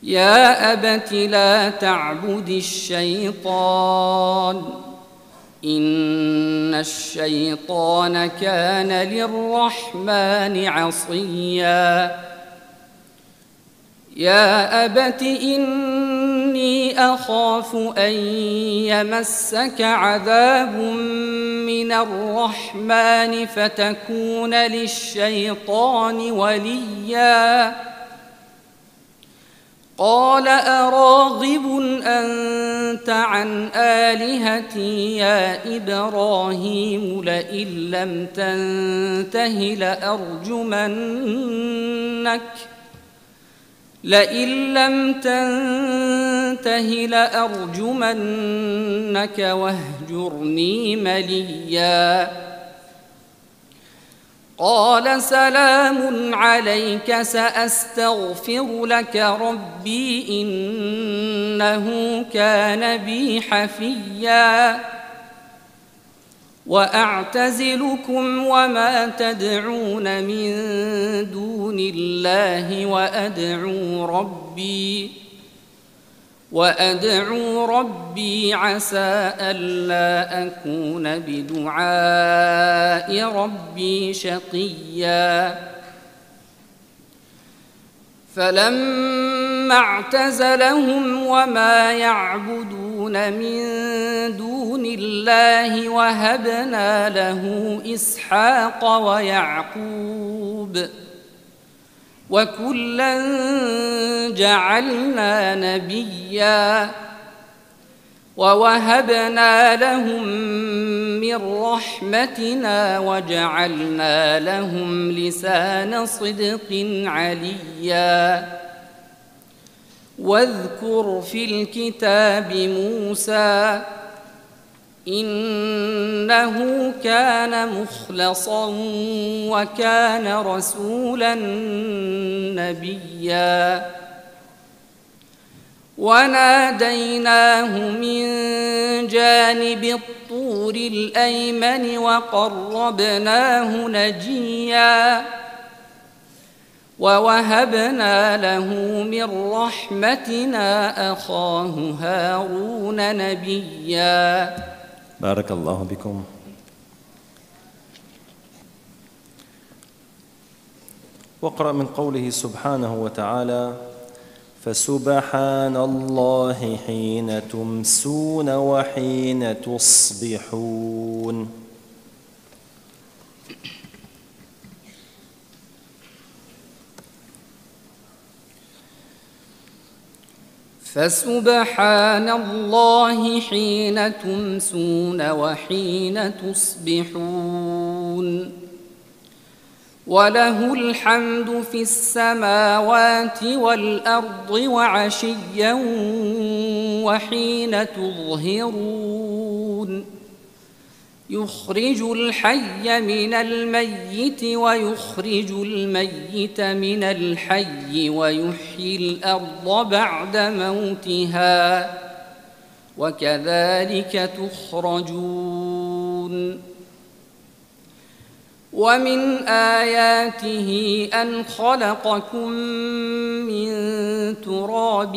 S1: يا أبت لا تعبد الشيطان إن الشيطان كان للرحمن عصيا يا أبت إني أخاف أن يمسك عذاب من الرحمن فتكون للشيطان وليا قال أراغب أنت عن آلهتي يا إبراهيم لئن لم تنته لأرجمنك واهجرني مليا قال سلام عليك سأستغفر لك ربي إنه كان بي حفيا وأعتزلكم وما تدعون من دون الله وأدعو ربي عسى ألا أكون بدعاء ربي شقيا فلما اعتزلهم وما يعبدون من دون الله وهبنا له إسحاق ويعقوب وكلا جعلنا نبيا ووهبنا لهم من رحمتنا وجعلنا لهم لسان صدق عليا واذكر في الكتاب موسى إنه كان مخلصا وكان رسولا نبيا وناديناه من جانب الطور الأيمن وقربناه نجيا ووهبنا له من رحمتنا أخاه هارون نبيا
S13: بارك الله بكم. واقرأ من قوله سبحانه وتعالى فسبحان الله حين تمسون وحين تصبحون.
S1: فسبحان الله حين تمسون وحين تصبحون وله الحمد في السماوات والأرض وعشيا وحين تظهرون يخرج الحي من الميت ويخرج الميت من الحي ويحيي الأرض بعد موتها وكذلك تخرجون ومن آياته أن خلقكم من تراب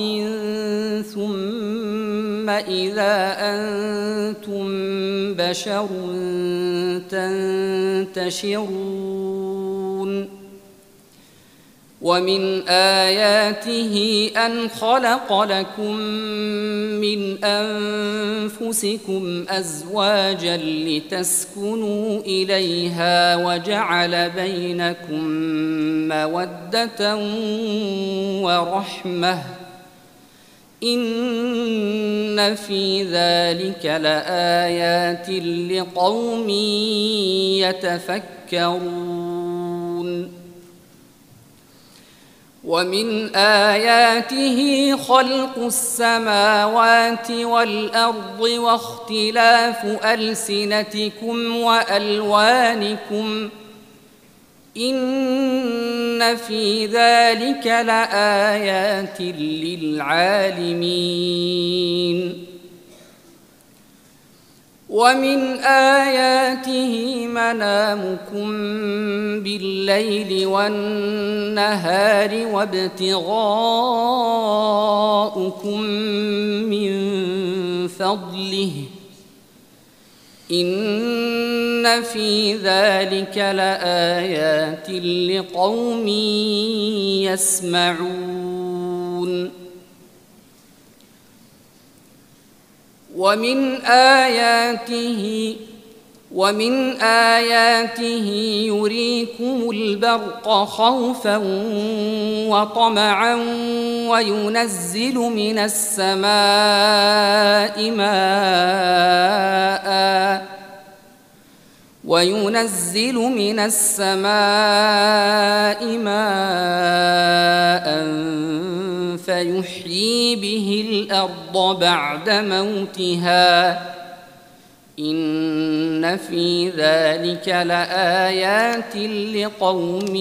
S1: ثم إذا أنتم بشر تنتشرون ومن آياته أن خلق لكم من أنفسكم أزواجا لتسكنوا إليها وجعل بينكم مودة ورحمة إن في ذلك لآيات لقوم يتفكرون ومن آياته خلق السماوات والأرض واختلاف ألسنتكم وألوانكم إن في ذلك لآيات للعالمين ومن آياته منامكم بالليل والنهار وابتغاؤكم من فضله إن في ذلك لآيات لقوم يسمعون ومن آياته يريكم البرق خوفا وطمعا وينزل من السماء ماء فيحيي به الأرض بعد موتها إن في ذلك لآيات لقوم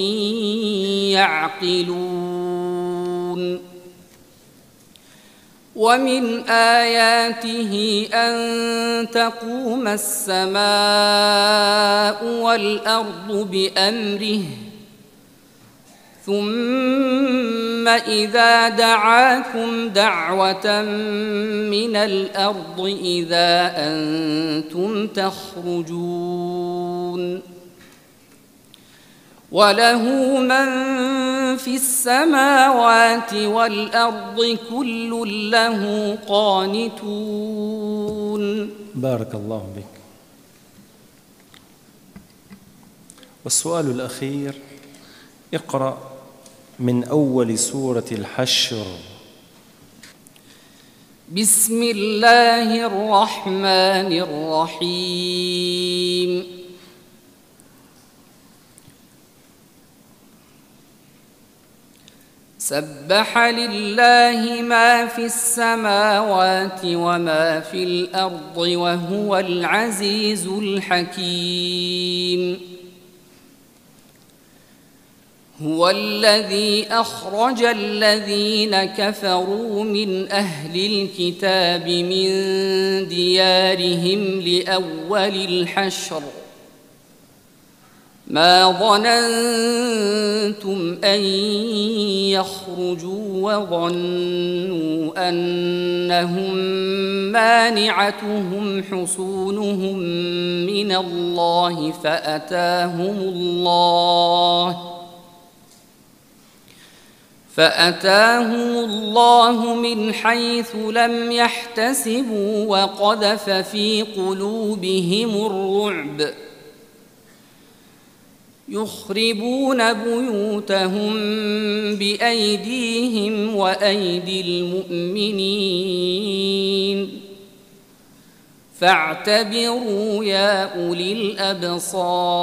S1: يعقلون ومن آياته أن تقوم السماء والأرض بأمره ثم إذا دعاكم دعوة من الأرض إذا أنتم تخرجون وله من في السماوات والأرض كل له قانتون.
S13: بارك الله بك. والسؤال الأخير: اقرأ من أول سورة الحشر.
S1: بسم الله الرحمن الرحيم. سبح لله ما في السماوات وما في الأرض وهو العزيز الحكيم. هو الذي أخرج الذين كفروا من أهل الكتاب من ديارهم لأول الحشر ما ظننتم أن يخرجوا وظنوا أنهم مانعتهم حصونهم من الله فأتاهم الله من حيث لم يحتسبوا وقذف في قلوبهم الرعب يخربون بيوتهم بأيديهم وأيدي المؤمنين فاعتبروا يا أولي الأبصار.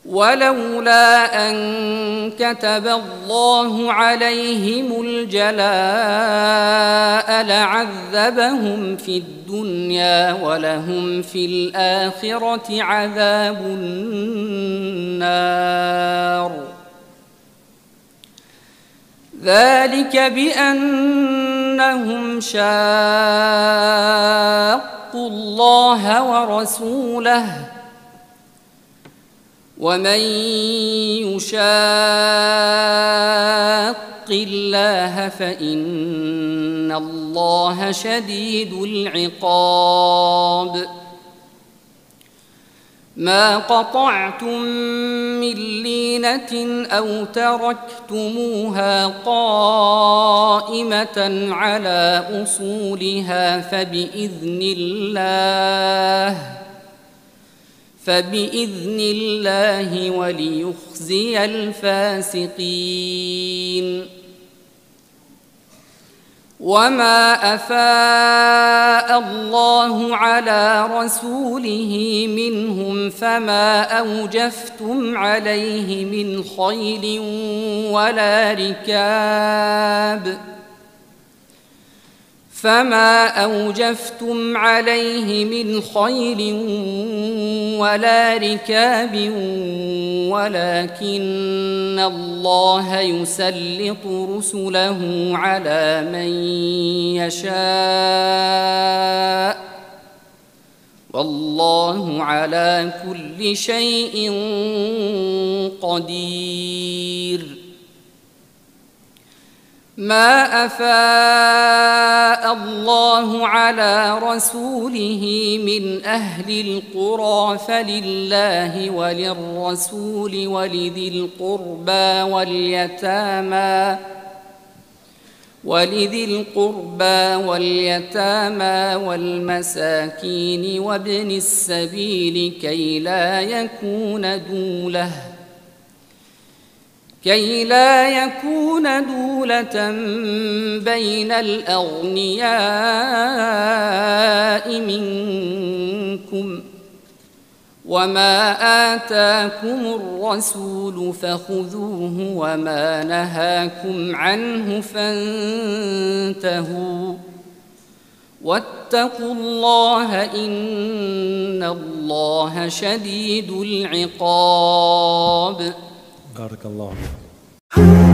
S1: ولولا أن كتب الله عليهم الجلاء لعذبهم في الدنيا ولهم في الآخرة عذاب النار. ذلك بأنهم شاقوا الله ورسوله ومن يشاق الله فإن الله شديد العقاب. ما قطعتم من لينة أو تركتموها قائمة على أصولها فبإذن الله وليخزي الفاسقين. وما أفاء الله على رسوله منهم فما أوجفتم عليه من خيل ولا ركاب ولكن الله يسلط رسله على من يشاء والله على كل شيء قدير. ما أفاء الله على رسوله من أهل القرى فلله وللرسول ولذي القربى واليتامى والمساكين وابن السبيل كي لا يكون دولة بين الأغنياء منكم وما آتاكم الرسول فخذوه وما نهاكم عنه فانتهوا واتقوا الله إن الله شديد العقاب.
S13: بارك الله فيك.